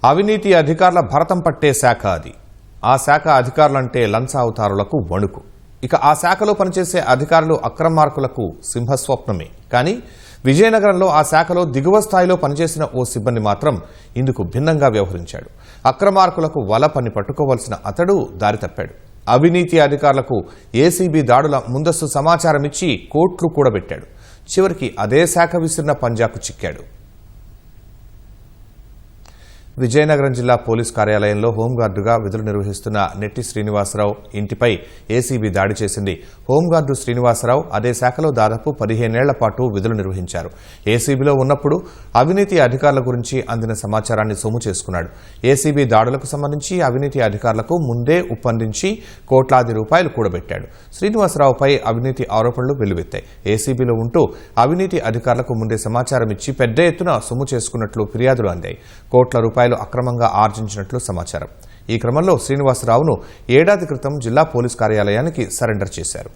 అవినీతి అధికారుల భరతం పట్టే శాఖ అది. ఆ శాఖ అధికారులంటే లంచ అవతారులకు వణుకు. ఇక ఆ శాఖలో పనిచేసే అధికారులు అక్రమార్కులకు సింహస్వప్నమే. కానీ విజయనగరంలో ఆ శాఖలో దిగువ స్థాయిలో పనిచేసిన ఓ సిబ్బంది మాత్రం ఇందుకు భిన్నంగా వ్యవహరించాడు. అక్రమార్కులకు వల పని పట్టుకోవలసిన అతడు దారి తప్పాడు. అవినీతి అధికారులకు ఏసీబీ దాడుల ముందస్తు సమాచారం ఇచ్చి కోట్లు కూడబెట్టాడు. చివరికి అదే శాఖ విసిరిన పంజాకు చిక్కాడు. విజయనగరం జిల్లా పోలీస్ కార్యాలయంలో హోంగార్డుగా విధులు నిర్వహిస్తున్న నెట్టి శ్రీనివాసరావు ఇంటిపై ఏసీబీ దాడి చేసింది. హోంగార్డు శ్రీనివాసరావు అదే శాఖలో దాదాపు 15 ఏళ్ల పాటు విధులు నిర్వహించారు. ఏసీబీలో ఉన్నప్పుడు అవినీతి అధికారుల గురించి అందిన సమాచారాన్ని సొమ్ము చేసుకున్నాడు. ఏసీబీ దాడులకు సంబంధించి అవినీతి అధికారులకు ముందే ఒప్పందించి కోట్లాది రూపాయలు కూడబెట్టాడు. శ్రీనివాసరావుపై అవినీతి ఆరోపణలు వెల్లువెత్తాయి. ఏసీబీలో ఉంటూ అవినీతి అధికారులకు ముందే సమాచారం ఇచ్చి పెద్ద ఎత్తున సొమ్ము చేసుకున్నట్లు ఫిర్యాదులు అందాయి. కోట్ల రూపాయలు అక్రమంగా ఆర్జించినట్లు సమాచారం. ఈ క్రమంలో శ్రీనివాసరావును ఏడాది క్రితం జిల్లా పోలీస్ కార్యాలయానికి సరెండర్ చేశారు.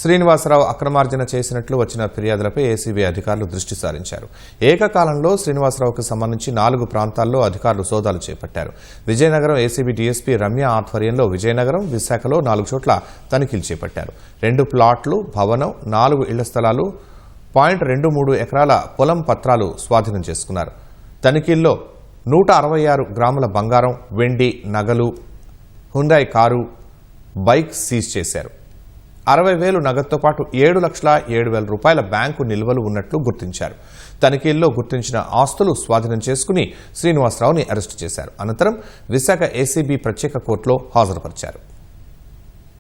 శ్రీనివాసరావు అక్రమార్జన చేసినట్లు వచ్చిన ఫిర్యాదులపై ఏసీబీ అధికారులు దృష్టి సారించారు. ఏకకాలంలో శ్రీనివాసరావుకు సంబంధించి 4 ప్రాంతాల్లో అధికారులు సోదాలు చేపట్టారు. విజయనగరం ఏసీబీ డీఎస్పీ రమ్య ఆధ్వర్యంలో విజయనగరం, విశాఖలో 4 చోట్ల తనిఖీలు చేపట్టారు. 2 ప్లాట్లు, భవనం, 4 ఇళ్ల స్థలాలు, 0.23 ఎకరాల పొలం పత్రాలు స్వాధీనం చేసుకున్నారు. తనిఖీల్లో 166 గ్రాముల బంగారం, వెండి, నగలు, హుండాయ్ కారు, బైక్ సీజ్ చేశారు. 60,000 నగదుతో పాటు 7,07,000 రూపాయల బ్యాంకు నిల్వలు ఉన్నట్లు గుర్తించారు. తనిఖీల్లో గుర్తించిన ఆస్తులు స్వాధీనం చేసుకుని శ్రీనివాసరావుని అరెస్టు చేశారు. అనంతరం విశాఖ ఏసీబీ ప్రత్యేక కోర్టులో హాజరుపరిచారు.